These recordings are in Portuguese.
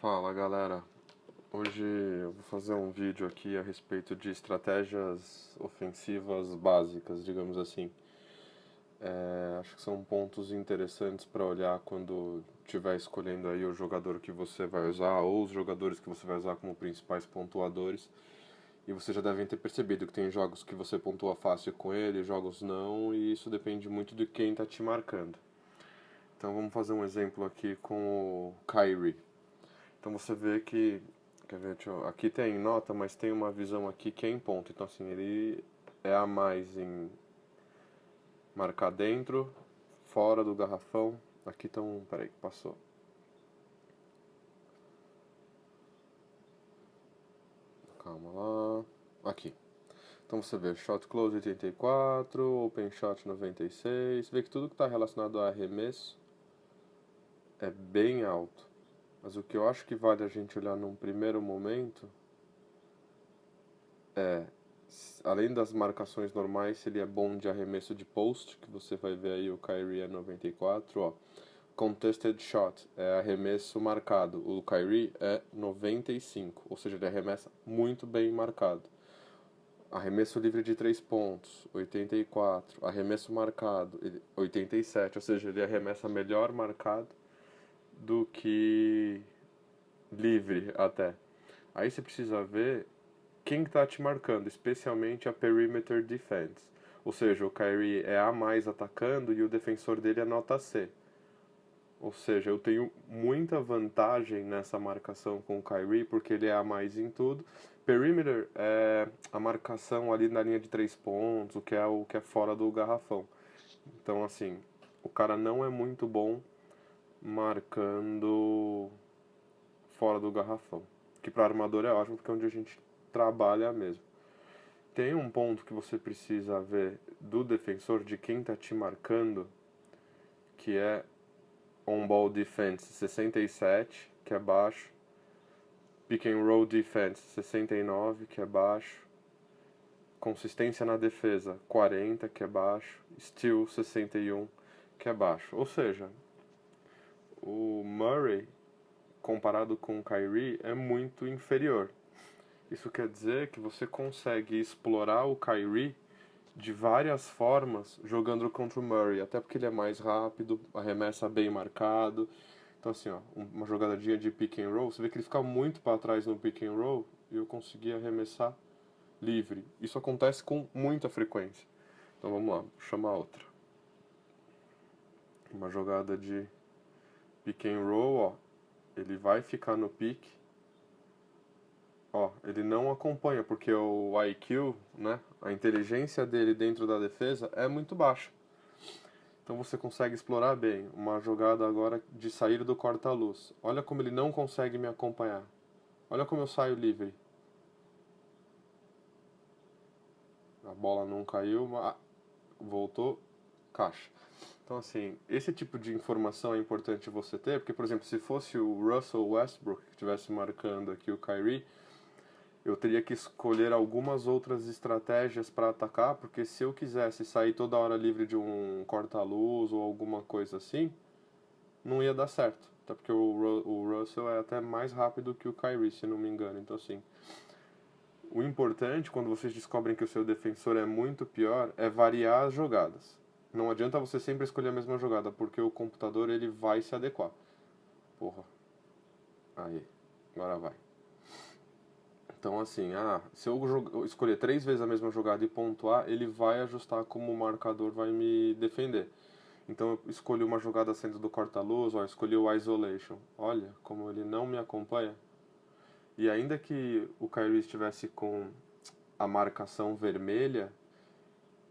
Fala galera, hoje eu vou fazer um vídeo aqui a respeito de estratégias ofensivas básicas, digamos assim. Acho que são pontos interessantes para olhar quando estiver escolhendo aí o jogador que você vai usar ou os jogadores que você vai usar como principais pontuadores. E vocês já devem ter percebido que tem jogos que você pontua fácil com ele, jogos não, e isso depende muito de quem está te marcando. Então vamos fazer um exemplo aqui com o Kyrie. Então você vê que, quer ver, aqui tem nota, mas tem uma visão aqui que é em ponto. Então assim, ele é a mais em marcar dentro, fora do garrafão. Aqui estão, peraí, passou. Calma lá. Aqui. Então você vê shot close 84, open shot 96. Vê que tudo que está relacionado a arremesso é bem alto. Mas o que eu acho que vale a gente olhar num primeiro momento é, além das marcações normais, se ele é bom de arremesso de post, que você vai ver aí o Kyrie é 94, ó. Contested shot é arremesso marcado, o Kyrie é 95, ou seja, ele arremessa muito bem marcado. Arremesso livre de 3 pontos, 84. Arremesso marcado, 87, ou seja, ele arremessa melhor marcado do que livre até. Aí você precisa ver quem está te marcando, especialmente a perimeter defense. Ou seja, o Kyrie é A mais atacando e o defensor dele é nota C. Ou seja, eu tenho muita vantagem nessa marcação com o Kyrie porque ele é A mais em tudo. Perimeter é a marcação ali na linha de 3 pontos, o que é fora do garrafão. Então, assim, o cara não é muito bom marcando fora do garrafão. Que para armador é ótimo porque é onde a gente trabalha mesmo. Tem um ponto que você precisa ver do defensor, de quem está te marcando, que é on-ball defense 67, que é baixo, pick and roll defense 69, que é baixo, consistência na defesa 40, que é baixo, steal 61, que é baixo. Ou seja, o Murray, comparado com o Kyrie, é muito inferior. Isso quer dizer que você consegue explorar o Kyrie de várias formas jogando contra o Murray, até porque ele é mais rápido, arremessa bem marcado. Então assim, ó, uma jogadinha de pick and roll, você vê que ele fica muito para trás no pick and roll e eu consegui arremessar livre. Isso acontece com muita frequência. Então vamos lá, vou chamar outra. Uma jogada de pick and roll, ó, ele vai ficar no pick. Ó, ele não acompanha porque o IQ, né, a inteligência dele dentro da defesa é muito baixa. Então você consegue explorar bem uma jogada agora de sair do corta-luz. Olha como ele não consegue me acompanhar. Olha como eu saio livre. A bola não caiu, mas voltou, caixa. Então assim, esse tipo de informação é importante você ter, porque por exemplo, se fosse o Russell Westbrook que estivesse marcando aqui o Kyrie, eu teria que escolher algumas outras estratégias para atacar, porque se eu quisesse sair toda hora livre de um corta-luz ou alguma coisa assim, não ia dar certo. Até porque o Russell é até mais rápido que o Kyrie, se não me engano. Então, assim, o importante quando vocês descobrem que o seu defensor é muito pior é variar as jogadas. Não adianta você sempre escolher a mesma jogada, porque o computador ele vai se adequar. Porra. Aí, agora vai. Então, assim, se eu escolher 3 vezes a mesma jogada e pontuar, ele vai ajustar como o marcador vai me defender. Então, eu escolhi uma jogada saindo do corta-luz, ó, escolhi o isolation. Olha, como ele não me acompanha. E ainda que o Kyrie estivesse com a marcação vermelha,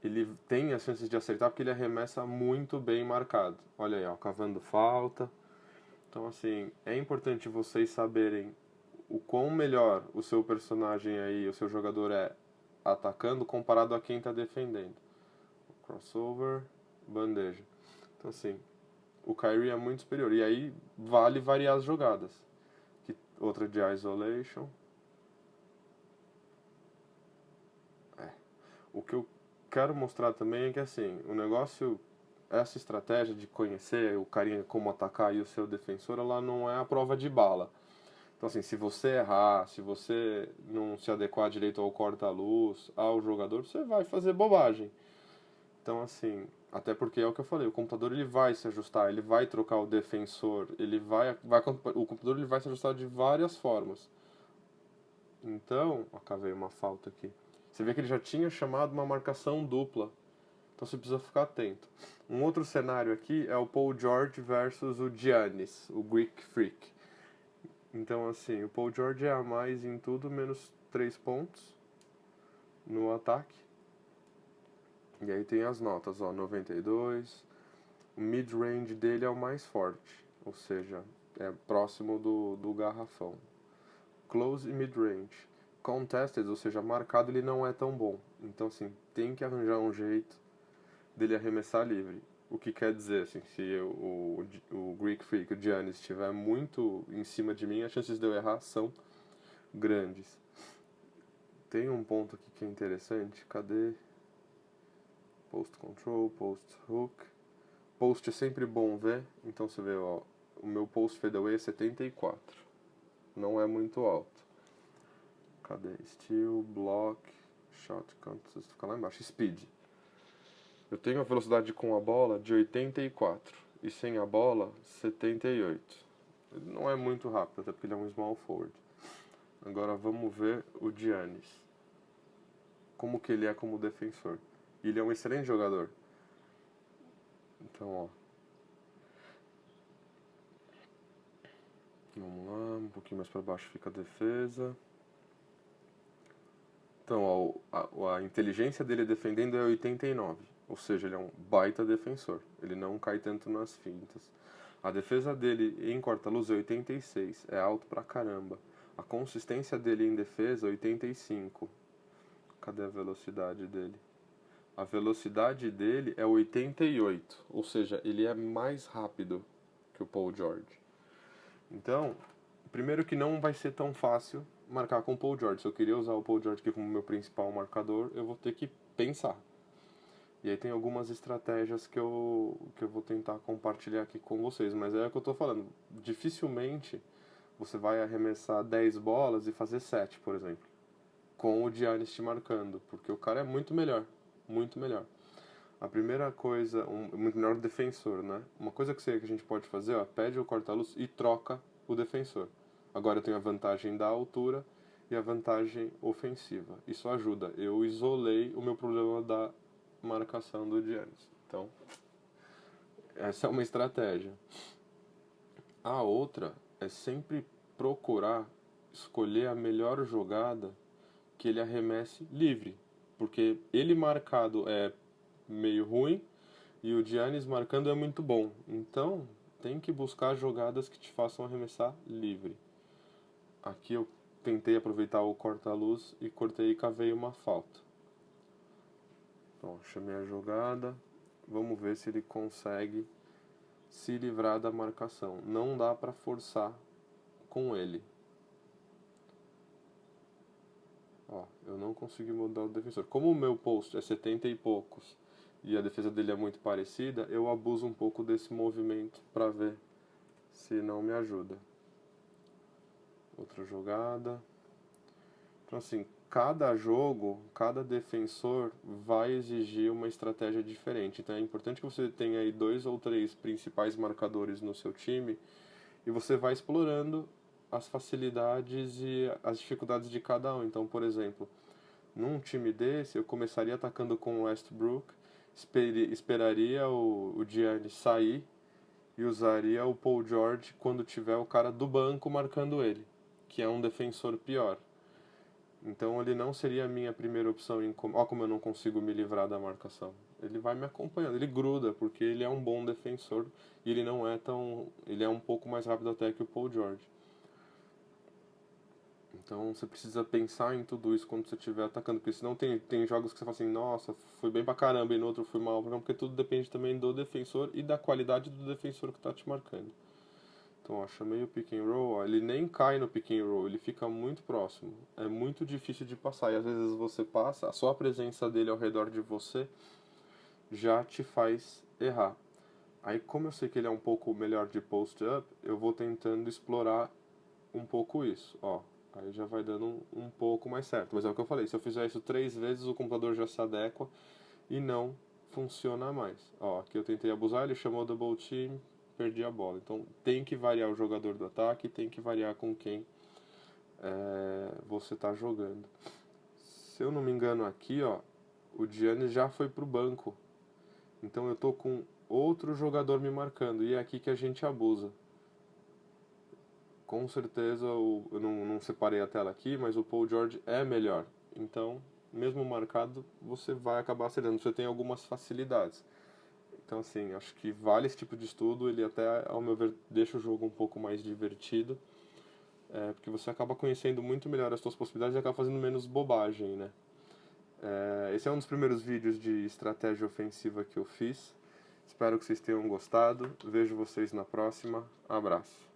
ele tem as chances de acertar porque ele arremessa muito bem marcado. Olha aí, ó, cavando falta. Então, assim, é importante vocês saberem o quão melhor o seu personagem aí, o seu jogador é atacando comparado a quem está defendendo. Crossover, bandeja. Então assim, o Kyrie é muito superior. E aí vale variar as jogadas. Outra de isolation. O que eu quero mostrar também é que assim, o negócio, essa estratégia de conhecer o carinha como atacar e o seu defensor, ela não é a prova de bala. Então, assim, se você errar, se você não se adequar direito ao corta-luz, ao jogador, você vai fazer bobagem. Então, assim, até porque é o que eu falei, o computador ele vai se ajustar, ele vai trocar o defensor, o computador ele vai se ajustar de várias formas. Então, acabei uma falta aqui. Você vê que ele já tinha chamado uma marcação dupla. Então você precisa ficar atento. Um outro cenário aqui é o Paul George versus o Giannis, o Greek Freak. Então, assim, o Paul George é a mais em tudo, menos 3 pontos no ataque. E aí tem as notas, ó, 92. O mid-range dele é o mais forte, ou seja, é próximo do garrafão. Close e mid-range. Contested, ou seja, marcado, ele não é tão bom. Então, assim, tem que arranjar um jeito dele arremessar livre. O que quer dizer, assim, se o Greek Freak, o Giannis, estiver muito em cima de mim, as chances de eu errar são grandes. Tem um ponto aqui que é interessante. Cadê? Post control, post hook. Post é sempre bom ver. Então você vê, ó, o meu post fadeaway é 74. Não é muito alto. Cadê? Steal, block, shot contest, fica lá embaixo. Speed. Eu tenho a velocidade com a bola de 84 e sem a bola 78. Ele não é muito rápido, até porque ele é um small forward. Agora vamos ver o Giannis. Como que ele é como defensor. Ele é um excelente jogador. Então, ó. Vamos lá, um pouquinho mais para baixo fica a defesa. Então, ó, a inteligência dele defendendo é 89. Ou seja, ele é um baita defensor. Ele não cai tanto nas fintas. A defesa dele em corta-luz é 86. É alto pra caramba. A consistência dele em defesa é 85. Cadê a velocidade dele? A velocidade dele é 88. Ou seja, ele é mais rápido que o Paul George. Então, primeiro que não vai ser tão fácil marcar com o Paul George. Se eu queria usar o Paul George aqui como meu principal marcador, eu vou ter que pensar. E aí tem algumas estratégias que eu vou tentar compartilhar aqui com vocês. Mas é o que eu tô falando. Dificilmente você vai arremessar 10 bolas e fazer 7, por exemplo. Com o Giannis te marcando. Porque o cara é muito melhor. Muito melhor. A primeira coisa, muito melhor defensor, né? Uma coisa que a gente pode fazer, ó, pede o corta-luz e troca o defensor. Agora eu tenho a vantagem da altura e a vantagem ofensiva. Isso ajuda. Eu isolei o meu problema da marcação do Giannis. Então, essa é uma estratégia. A outra é sempre procurar escolher a melhor jogada que ele arremesse livre. Porque ele marcado é meio ruim e o Giannis marcando é muito bom. Então, tem que buscar jogadas que te façam arremessar livre. Aqui eu tentei aproveitar o corta-luz e cortei e cavei uma falta. Então, chamei a jogada. Vamos ver se ele consegue se livrar da marcação. Não dá para forçar com ele. Ó, eu não consegui mudar o defensor. Como o meu post é 70 e poucos e a defesa dele é muito parecida, eu abuso um pouco desse movimento para ver se não me ajuda. Outra jogada. Então, assim, cada jogo, cada defensor vai exigir uma estratégia diferente. Então, é importante que você tenha aí 2 ou 3 principais marcadores no seu time e você vai explorando as facilidades e as dificuldades de cada um. Então, por exemplo, num time desse, eu começaria atacando com o Westbrook, esperaria o Giannis sair e usaria o Paul George quando tiver o cara do banco marcando ele, que é um defensor pior. Então ele não seria a minha primeira opção. Ó, como eu não consigo me livrar da marcação. Ele vai me acompanhando, ele gruda, porque ele é um bom defensor e ele não é tão. Ele é um pouco mais rápido até que o Paul George. Então você precisa pensar em tudo isso quando você estiver atacando, porque senão tem jogos que você fala assim, nossa, fui bem pra caramba e no outro fui mal, porque tudo depende também do defensor e da qualidade do defensor que tá te marcando. Então, ó, chamei o pick and roll, ó, ele nem cai no pick and roll, ele fica muito próximo. É muito difícil de passar e às vezes você passa, só a presença dele ao redor de você já te faz errar. Aí, como eu sei que ele é um pouco melhor de post-up, eu vou tentando explorar um pouco isso, ó. Aí já vai dando um pouco mais certo. Mas é o que eu falei, se eu fizer isso 3 vezes, o computador já se adequa e não funciona mais. Ó, aqui eu tentei abusar, ele chamou double team, perdi a bola. Então tem que variar o jogador do ataque, tem que variar com quem você está jogando. Se eu não me engano aqui, ó, o Giannis já foi pro banco. Então eu tô com outro jogador me marcando. E é aqui que a gente abusa. Com certeza, eu não separei a tela aqui, mas o Paul George é melhor. Então, mesmo marcado, você vai acabar acertando. Você tem algumas facilidades. Então, assim, acho que vale esse tipo de estudo. Ele até, ao meu ver, deixa o jogo um pouco mais divertido. Porque você acaba conhecendo muito melhor as suas possibilidades e acaba fazendo menos bobagem, né? Esse é um dos primeiros vídeos de estratégia ofensiva que eu fiz. Espero que vocês tenham gostado. Vejo vocês na próxima. Abraço.